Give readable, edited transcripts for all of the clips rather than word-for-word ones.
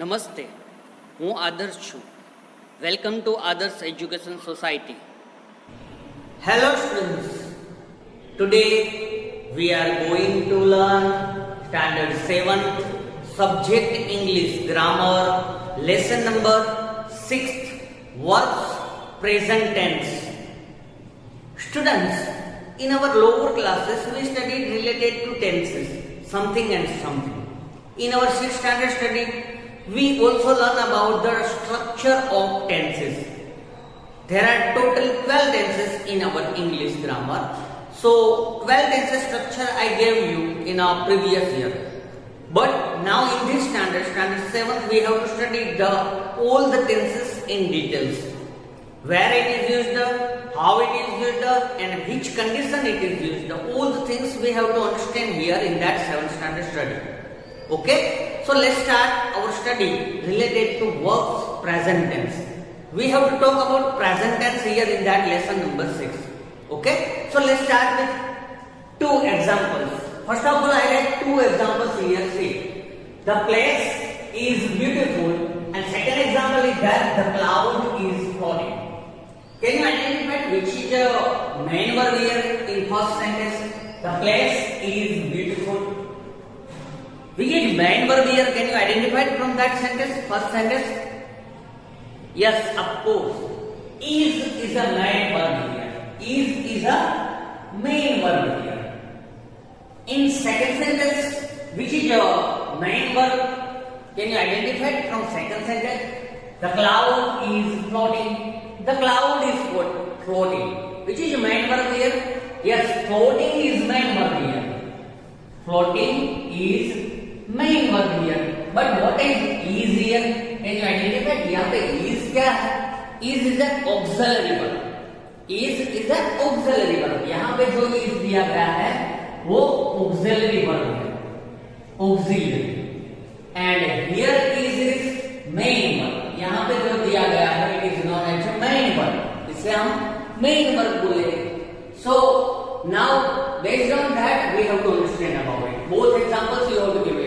નમસ્તે, હું આદર્શ છું. વેલકમ ટુ આદર્શ education society. Hello students, today we are going to learn standard 7th subject English grammar lesson number 6th verbs present tense. Students, in our lower classes we studied related to tenses, something and something. In our 6th standard study we also learn about the structure of tenses. There are total 12 tenses in our English grammar. So 12 tenses structure I gave you in our previous year. But now in this standard 7, we have to study all the tenses in details. Where it is used, how it is used, and which condition it is used. All the things we have to understand here in that 7th standard study. Okay? So let's start our study related to verbs present tense. We have to talk about present tense here in that lesson number 6. Okay? So let's start with two examples. First of all, I write two examples here. See, the place is beautiful, and second example is that the cloud is falling. Can you identify which is the main verb here in first sentence? The place is beautiful. Which is main verb here? Can you identify from that sentence? First sentence? Yes, of course. Is a main verb here. Is a main verb here. In second sentence, which is your main verb? Can you identify from second sentence? The cloud is floating. The cloud is floating. Which is your main verb here? Yes, floating is main verb here. Floating is main verb here. But what is here? Can you identify? यहाँ पे is क्या है? Is an auxiliary verb. Is an auxiliary verb. यहाँ पे जो is दिया गया है वो auxiliary verb है. Auxiliary. And here is main verb. यहाँ पे जो दिया गया है it is known as main verb. इसे हम main verb बोलेंगे. So now based on that we have to understand about it. Both examples you have to give it.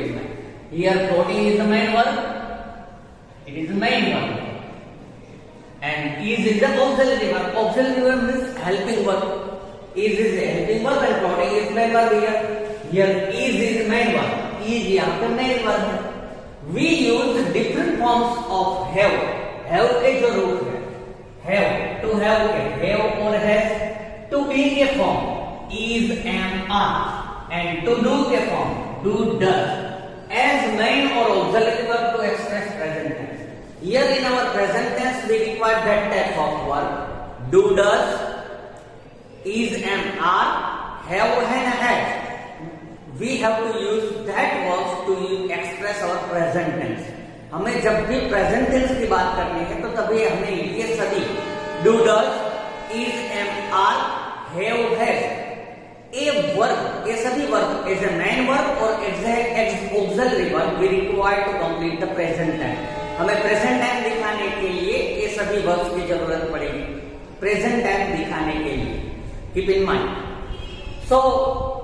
Here floating is the main verb. It is the main verb. And is the auxiliary verb. Auxiliary verb means helping verb. Is a helping verb and floating is main verb here. Here is main verb. Is यहाँ पे main verb है. We use different forms of have. Have के जो रूप है. Have to have के have और has. To be के form is am are. And to do के form do does. As main or auxiliary verb to express present tense. Here in our present tense we require that type of verb. Do, does, is and are, have and has. We have to use that verbs to express our present tense. हमें जब भी present tense की बात करनी है तो तभी हमें ये सभी do, does, is and are, have, has a verb, ये सभी verb is a main verb or as auxiliary verb we require to complete the present time. हमें present time दिखाने के लिए ये सभी verbs की जरूरत पड़ेगी. Present time दिखाने के लिए. Keep in mind. So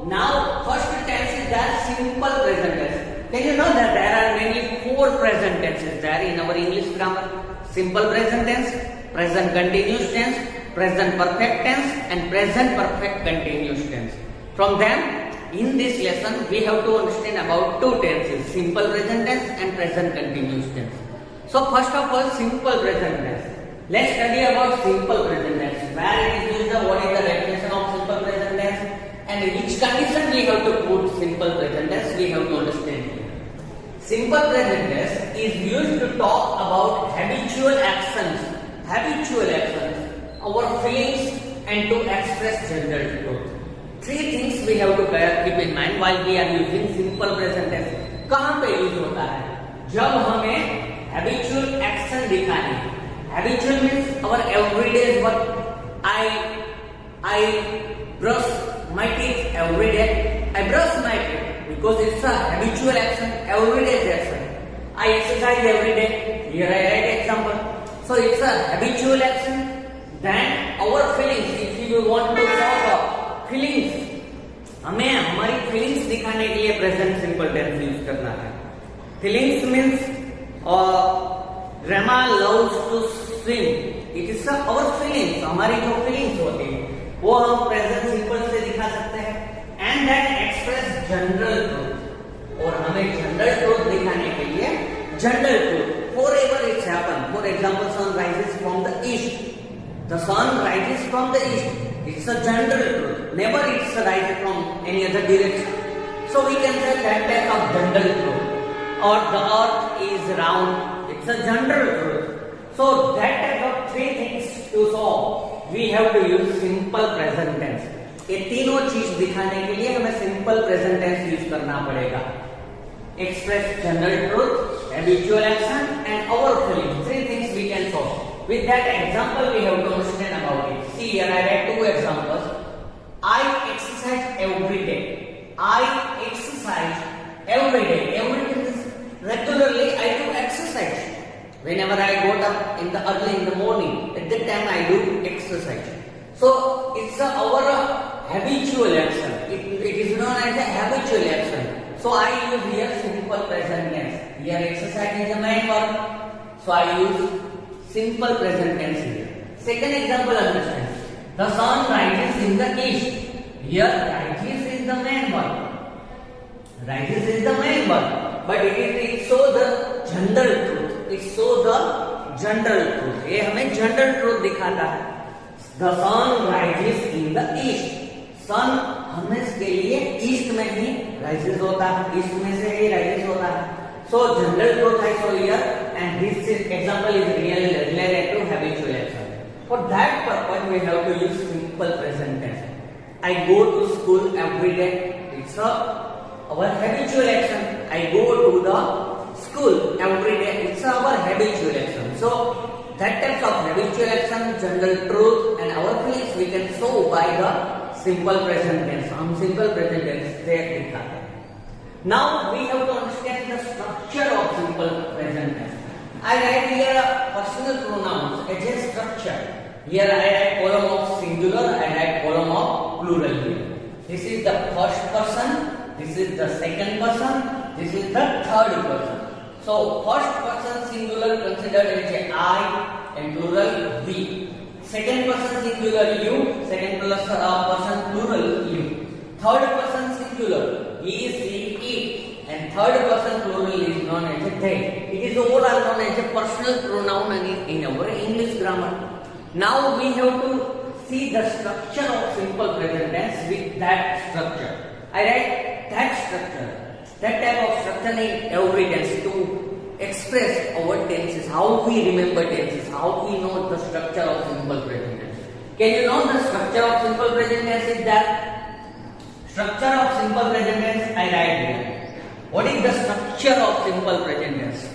now first tense is that simple present tense. Can you know that there are mainly 4 present tenses there in our English grammar? Simple present tense, present continuous tense, present perfect tense and present perfect continuous tense. From them, in this lesson, we have to understand about 2 tenses, simple present tense and present continuous tense. So first of all, simple present tense. Let's study about simple present tense. Where it is used, what is the definition of simple present tense, and which condition we have to put simple present tense, we have to understand here. Simple present tense is used to talk about habitual actions, our feelings, and to express general truth. 3 things we have to keep in mind while we are using simple present tense. कहाँ पे use होता है? जब हमें habitual action दिखानी है. Habitual means our everyday work. I brush my teeth every day. I brush my teeth because it's a habitual action, everyday action. I exercise every day. Here I write example. So it's a habitual action. Then our feelings, if you want to talk feelings, हमें हमारी feelings दिखाने के लिए present simple tense use करना है. Feelings means Grandma loves to swim. It is our feelings. हमारी जो feelings होती है वो हम present simple से दिखा सकते हैं. And that express general truth. और हमें general truth दिखाने के लिए general truth. Forever it's happened. For example, sun rises from the east. The sun rises from the east. It's a general truth. Never it's rises from any other direction. So we can say that type of general truth. Or the earth is round. It's a general truth. So that type of three things to solve, we have to use simple present tense. ये तीनों चीज दिखाने के लिए हमें simple present tense use करना पड़ेगा. Express general truth, habitual action, and our feelings. Three things we can solve. With that example, we have to understand about it. See here, I write two examples. I exercise every day. I exercise every day. Every day is regularly I do exercise. Whenever I got up in the early in the morning, at that time I do exercise. So it's our habitual action. It is known as a habitual action. So I use here simple present tense. Here exercise is the main verb. So I use simple present tense here. Second example, understand. The sun rises in the east. Here rises is the main verb. Rises is the main verb. But it show the general truth. It show the general truth. ये हमें general truth दिखाता है. The sun rises in the east. Sun हमेशा के लिए east में ही rises होता है. East में से ही rises होता है. So general truth I show here, and this example is related to habitual action. For that purpose, we have to use simple present tense. I go to school every day. It's our habitual action. I go to the school every day. It's our habitual action. So that types of habitual action, general truth, and our feelings we can show by the simple present tense. हम simple present tense से दिखाते हैं. Now we have to understand the structure of simple present tense. I write here personal pronouns as a structure. Here I write column of singular, I write column of plural here. This is the first person, this is the second person, this is the third person. So first person singular considered as a I and plural we. Second person singular you, second person plural you. Third person singular he, she, it, and third person plural is known as a they. It is all are known as a personal pronoun in our English grammar. Now we have to see the structure of simple present tense with that structure. I write that structure, that type of structure in every tense to express our tenses, how we remember tenses, how we know the structure of simple present tense. Can you know the structure of simple present tense is that? Structure of simple present tense I write here. What is the structure of simple present tense?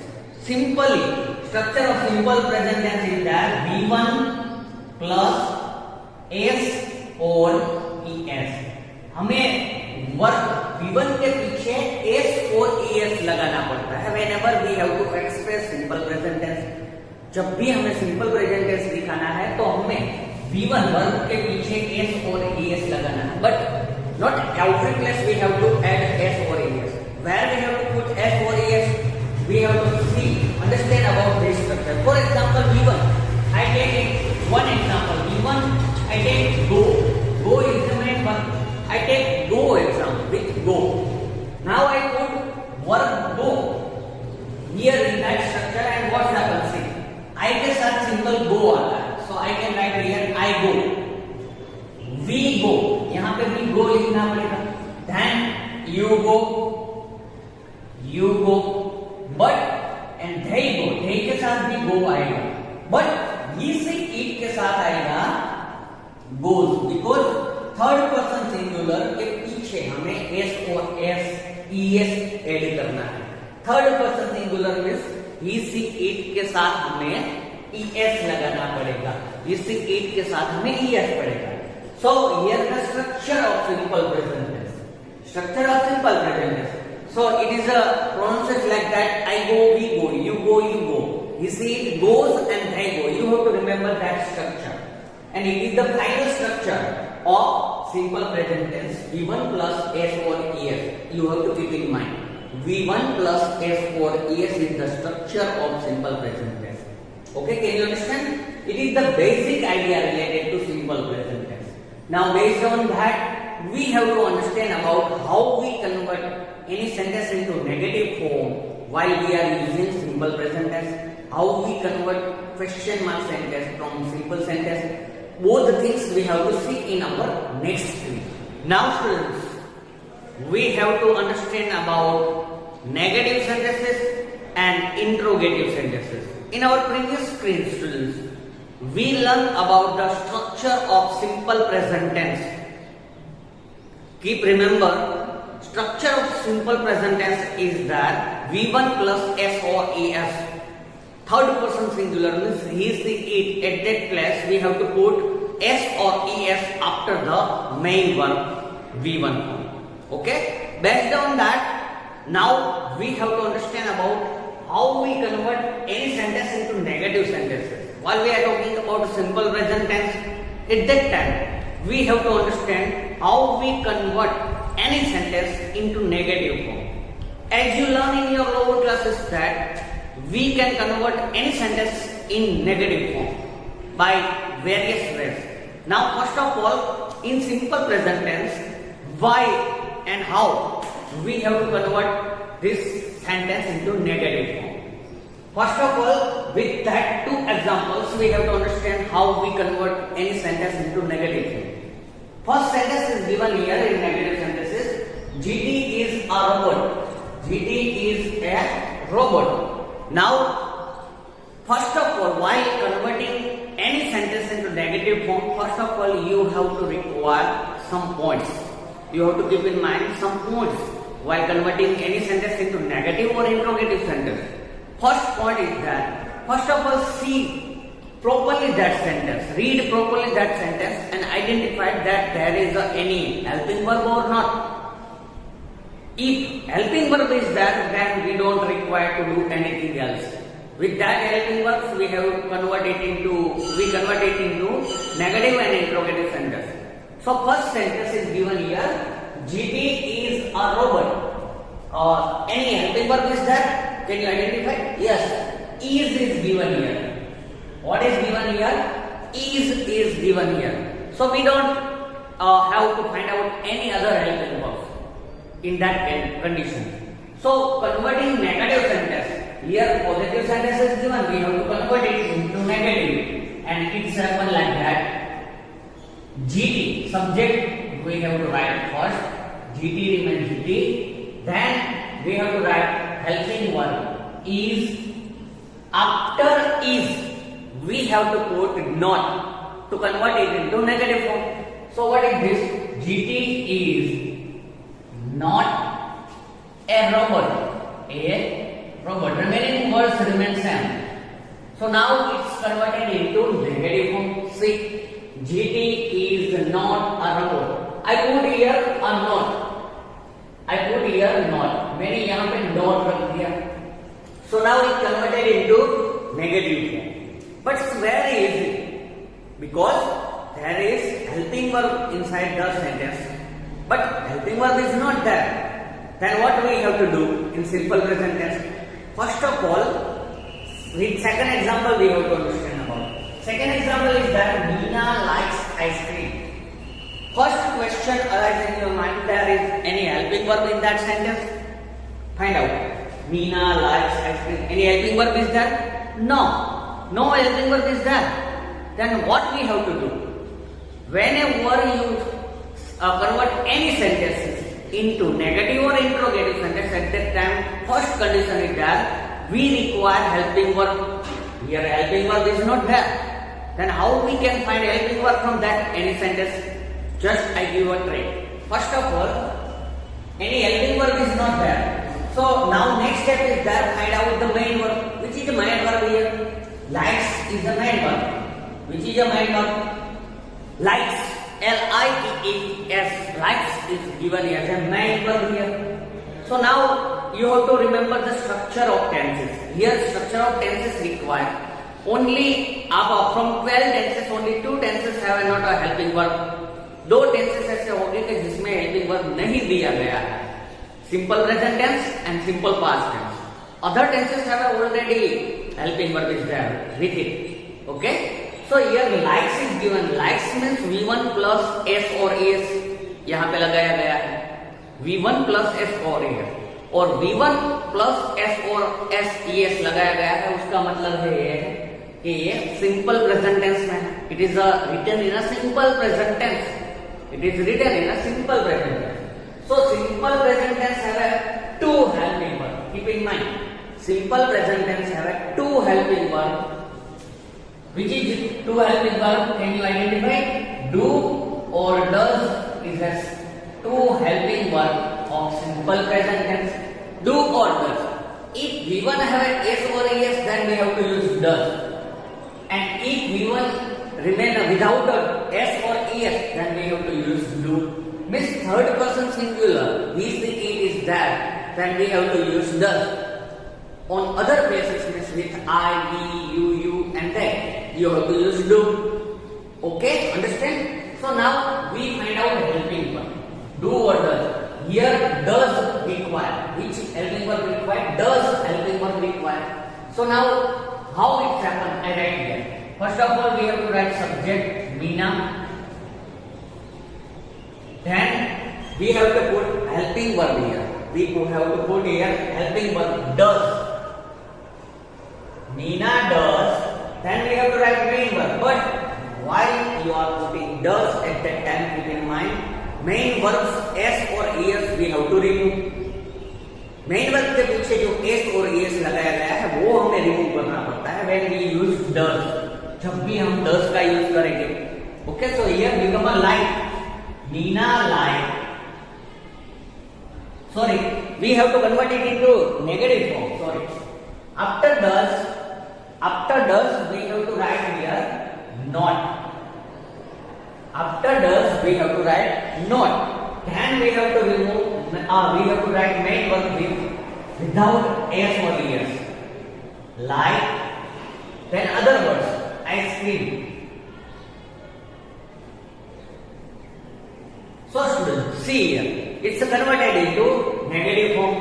Simply, structure of simple present tense is that V1 plus S और ES. हमें verb V1 के पीछे S और ES लगाना पड़ता है. Whenever we have to express simple present tense, जब भी हमें simple present tense दिखाना है तो हमें V1 वर्ब के पीछे S और ES लगाना है. But not every place we have to add S or ES. Where we have to put S or ES, we have to see, understand about this structure. For example, V1. I take one example. V1, I take go. Go is the main verb. I take go example with go. Now I put verb go here in that structure, and what happens? See, I के साथ simple go आता है. So I can write here I go. We go. यहाँ पे भी go लिखना पड़ेगा. Then you go. You go. But and they go. They के साथ भी go आएगा. But he से it के साथ आएगा goes, because third person singular के पीछे हमें s और es ऐड करना है. थर्ड पर्सन सिंगुलर में he से it के साथ हमें es लगाना पड़ेगा. he से it के साथ हमें es पड़ेगा. So here the structure of simple present tense. Structure of simple present tense. So it is a pronunciation like that. I go, we go, you go, you go. You see, it goes and they go. You have to remember that structure. And it is the final structure of simple present tense. V1 plus S or ES. You have to keep in mind. V1 plus S for ES is the structure of simple present tense. Okay, can you understand? It is the basic idea related to simple present tense. Now, based on that, we have to understand about how we convert any sentence into negative form while we are using simple present tense. How we convert question mark sentence from simple sentence. Both the things we have to see in our next screen. Now, students, we have to understand about negative sentences and interrogative sentences. In our previous screen, students, we learned about the structure of simple present tense. Keep remember, structure of simple present tense is that V1 plus S or ES. Third person singular means he is the it. At that place we have to put S or ES after the main verb V1 form. Okay? Based on that, now we have to understand about how we convert any sentence into negative sentences. While we are talking about simple present tense, at that time we have to understand how we convert any sentence into negative form. As you learn in your lower classes that we can convert any sentence in negative form by various ways. Now, first of all, in simple present tense, why and how we have to convert this sentence into negative form. First of all, with that two examples, we have to understand how we convert any sentence into negative form. First sentence is given here in negative sentences. GT is a robot. GT is a robot. Now, first of all, while converting any sentence into negative form, first of all, you have to require some points. You have to keep in mind some points while converting any sentence into negative or interrogative sentence. First point is that, first of all, see properly that sentence, read properly that sentence and identify that there is any helping verb or not. If helping verb is there, then we don't require to do anything else. With that helping verb, we convert it into negative and interrogative sentence. So first sentence is given here. GT is a robot. Any helping verb is there? Can you identify? Yes. Is given here. What is given here? Is given here. So we don't have to find out any other helping verbs in that condition. So converting negative sentence, here positive sentence is given, we have to convert it into negative, and it's happen like that. GT, subject, we have to write first, GT remains GT, then we have to write helping verb, is, after is, we have to put not, to convert it into negative form. So what is this? GT is not a robot. A robot. Remaining words remain same. So now it's converted into negative form. See, GT is not a robot. I put here a not. I put here not. Many यहाँ पे not रख दिया. So now it's converted into negative form. But it's very easy because there is helping verb inside the sentence. But helping verb is not there. Then what we have to do in simple present tense? First of all, with second example we have to understand about. Second example is that Meena likes ice cream. First question arises in your mind, there is any helping verb in that sentence? Find out. Meena likes ice cream. Any helping verb is there? No. No helping verb is there. Then what we have to do? Whenever you convert any sentences into negative or interrogative sentence, at that time first condition is that we require helping verb. Here helping verb is not there. Then how we can find helping verb from that any sentence? Just I give a trick. First of all, any helping verb is not there. So now next step is that find out the main verb. Which is the main verb here? Likes is the main verb. Which is the main verb? Likes. L-I-K-E-S, likes is given as a main verb here. So now you have to remember the structure of tenses. Here structure of tenses required. Only from 12 tenses, only 2 tenses have not a helping verb. 2 tenses ऐसे होंगे कि जिसमें helping verb नहीं दिया गया है. simple present tense and simple past tense. Other tenses have already helping verb is there with it. Okay? So here likes is given. Likes means V1 plus S or ES यहाँ पे लगाया गया है. V1 plus S or ES और V1 plus S और S ES लगाया गया है. उसका मतलब है ये कि ये सिंपल प्रेजेंट टेंस में है. It is written in a simple present tense. It is written in a simple present tense. So simple present tense have a two helping verb. Keep in mind, simple present tense have a two helping verb. Which is two helping verb? Can you identify? Do or does is a two helping verb of simple present tense. Do or does. If V1 have a S or ES, then we have to use does. And if V1 remain without a S or ES, then we have to use do. Means third person singular, we think it is that, then we have to use does. On other places means with I, we, you and they, you have to use do. Okay, understand? So now we find out helping verb. Do or does. Here does require. Which helping verb require? Does helping verb require. So now how it happen? I write here. First of all we have to write subject Meena. Then we have to put helping verb here. We have to put here helping verb does. Meena does. Then we have to write main verb. But while you are putting does at that time, keep in mind main verbs S or ES we have to remove. Main verb के पीछे जो S और ES लगाया गया है वो हमें remove करना पड़ता है when we use does. जब भी हम does का यूज करेंगे. Okay, so here become a like. Meena like. Sorry, we have to convert it into negative form. Sorry. After does we have to write here not. After does we have to write not. Then we have to remove. We have to write main verb without S or ES. Like. Then other words. Ice cream. So students, see here, it's converted into negative form.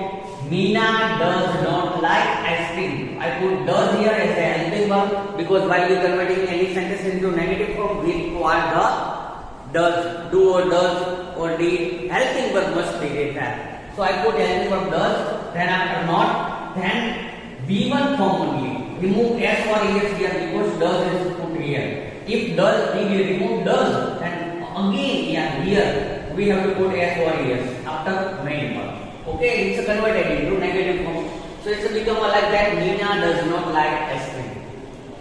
Meena does not like ice cream. I put does here as a helping verb because while we converting any sentence into negative form, we require the does, do or does or did. Helping verb must be there. So I put helping verb does, then after not, then V1 form only. Remove S or ES here because does is put here. If does, we will remove does, then again here we have to put S or ES after main verb. Okay, it's converted into negative form. So it's become like that. Meena does not like ice cream.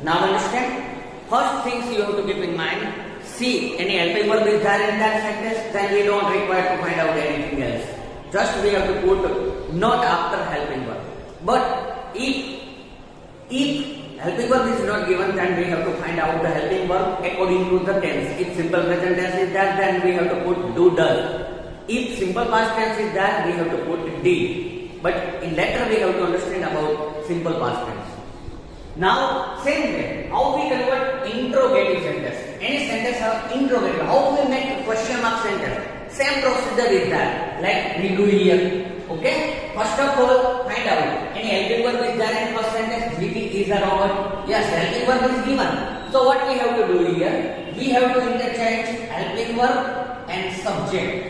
Now understand? First things you have to keep in mind. See, any helping verb is there in that sentence, then we don't require to find out anything else. Just we have to put not after helping verb. But if helping verb is not given, then we have to find out the helping verb according to the tense. If simple present tense is there, then we have to put do does. If simple past tense is there, we have to put did. But in later we have to understand about simple past tense. Now same way, how we convert interrogative sentence? Any sentence have interrogative. How we make question mark sentence? Same procedure is there. Like we do here. Okay? First of all, find out any helping verb is there in first sentence. GT is a robot. Yes, helping verb is given. So what we have to do here? We have to interchange helping verb and subject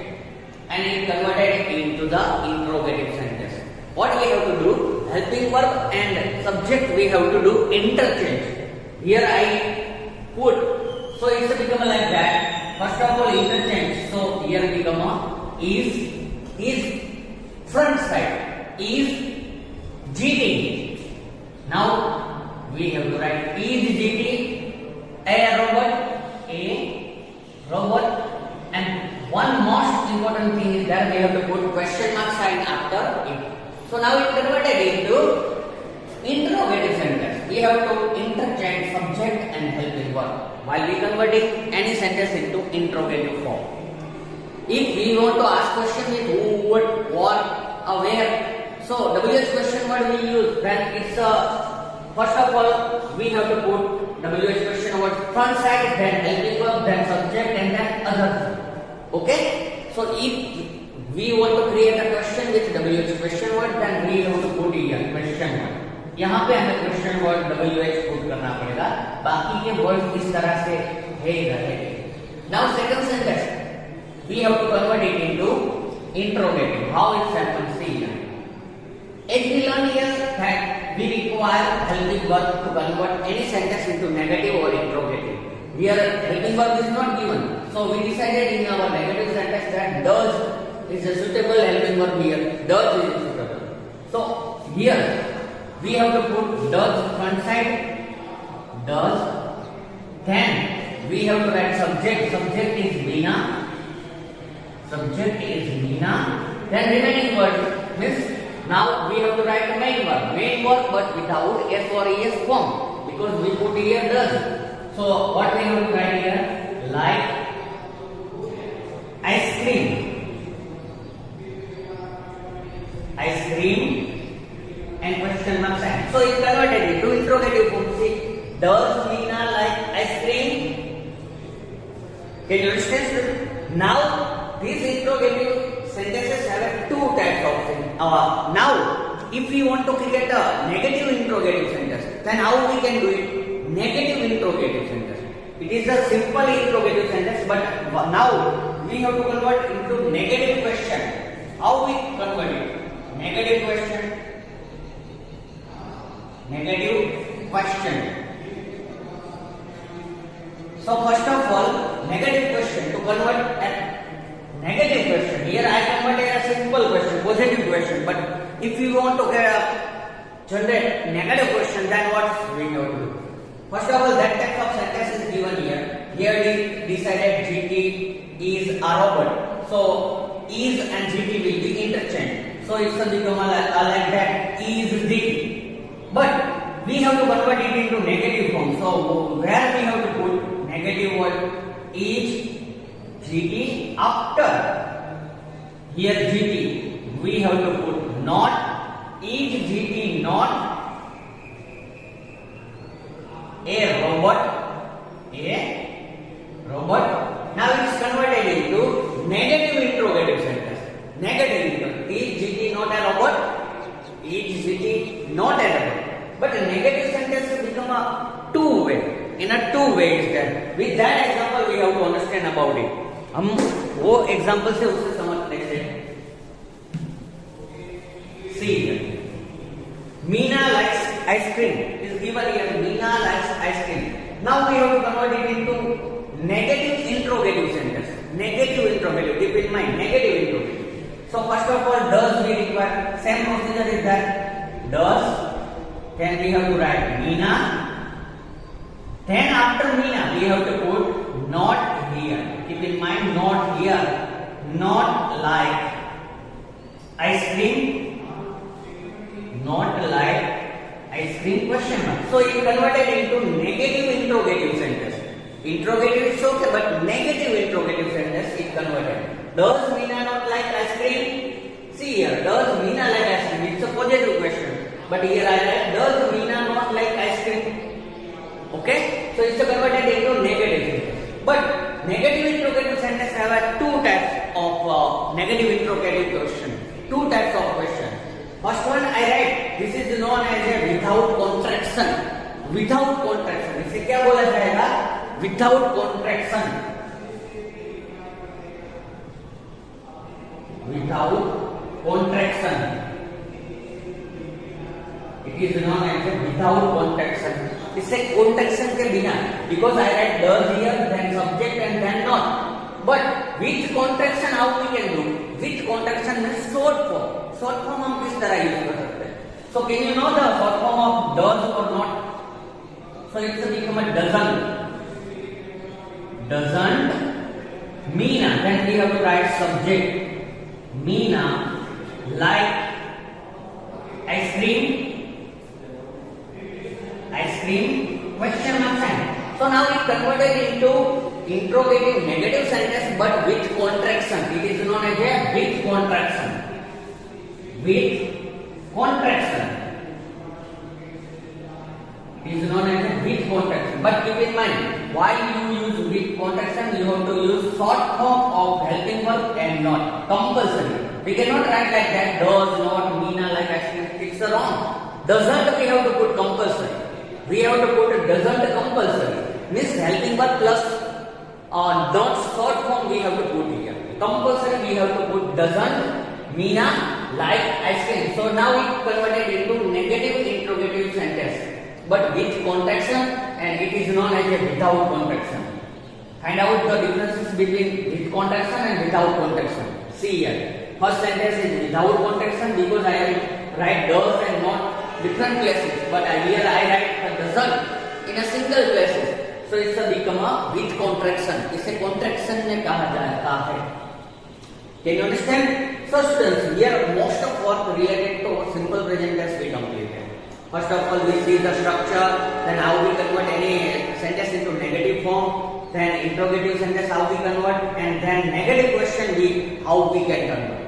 and it converted into the interrogative sentence. What we have to do? Helping verb and subject we have to do interchange. Here I put. So it's become like that. First of all, interchange. So here become a is front side is GT. Now we have to write is GT a robot and one most important thing is that we have to put question mark sign after it. So now it converted into interrogative sentence. We have to interchange subject and helping verb while we converting any sentence into interrogative form. If we want to ask question with who, what, where, so WH question word we use, then it's first of all we have to put WH question word front side, then helping verb, then subject and then others. Okay? So if we want to create a question with WH question word, then we have to put here question word. यहाँ पे हमें question word WH put करना पड़ेगा, बाकी के word इस तरह से है रहेंगे. Now second sentence, we have to convert it into interrogative. How it happens? See here. As we learn here that we require helping verb to convert any sentence into negative or interrogative. Here helping verb is not given, so we decided in our negative sentence that does is a suitable helping verb here. Does is suitable. So here we have to put does front side. Does. Then we have to write subject. Subject is Meena. Subject is Meena. Then remaining word means now we have to write the main verb. Main verb but without S or ES form because we put here does. So what we have to write here? Like ice cream. Ice cream and question mark sign. So it converted into interrogative form. See, does Meena like ice cream? Can you understand? Now these interrogative sentences have two types of things. Now if we want to create a negative interrogative sentence, then how we can do it? Negative interrogative sentence. It is a simple interrogative sentence, but now we have to convert into negative question. How we convert it? Negative question. Negative question. So first of all, negative question to convert a negative question. Here I converted a simple question, positive question. But if you want to generate negative question, then what we have to do? First of all, that type of sentence is given here. Here we decided GT is a robot. So is and GT will be interchanged. So it's a become like that is GT. But we have to convert it into negative form. So where we have to put negative word is GT after here GT we have to put not is GT not a robot. Now it's converted into negative interrogative sentence. Negative interrogative. Is GT not a robot? Is GT not a robot? But a negative sentence will become a two-way. In a two-way is that. With that example we have to understand about it. हम वो example से उससे समझने से. See here. Meena likes ice cream. Is given here. Meena likes ice cream. Now we have to convert it into negative interrogative sentence. Negative interrogative. Keep in mind. Negative interrogative. So first of all, does we require? Same procedure is that. Does. Then we have to write Meena. Then after Meena, we have to put not here. Keep in mind, not here. Not like ice cream. Not like ice cream question mark. So it converted into negative interrogative sentence. Interrogative is okay, but negative interrogative sentence it converted. Does Meena not like ice cream? See here, does Meena like ice cream? It's a positive question. But here I write, does Meena not like ice cream? Okay? So it's converted into negative sentence. But negative interrogative sentence have two types of negative interrogative question. Two types of question. First one I write, this is known as a without contraction. Without contraction. इसे क्या बोला जाएगा? Without contraction. Without contraction. It is known as a without contraction. इससे contraction के बिना. Because I write does here, then subject and then not. But with contraction how we can do? With contraction means short form. Short form हम किस तरह use कर सकते हैं? So can you know the short form of does or not? So it's become a doesn't. Doesn't Meena. Then we have to write subject. Meena like ice cream. Ice cream question mark sign. So now it converted into interrogative negative sentence but with contraction. It is known as a with contraction. With contraction. It is known as a with contraction. But keep in mind, while you use with contraction, you have to use short form of helping verb and not compulsory. We cannot write like that. Does not, Meena like that. It's wrong. Doesn't we have to put compulsory. We have to put doesn't compulsory. Means helping verb plus not short form we have to put here. Compulsory we have to put doesn't, Meena like ice cream. So now we converted into negative interrogative sentence, but with contraction, and it is known as a without contraction. Find out the differences between with contraction and without contraction. See here. First sentence is without contraction because I write does and not different places, but here I write the doesn't in a single places. So it's a become a with contraction. इसे contraction में कहा जाता है. Can you understand? So students, here most of work related to simple present tense we completed. First of all, we see the structure, then how we convert any sentence into negative form, then interrogative sentence how we convert, and then negative question how we can convert.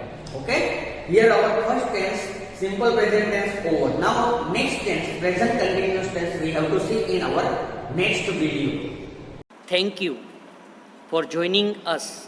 Okay? Here our first tense, simple present tense over. Now next tense, present continuous tense we have to see in our next video. Thank you for joining us.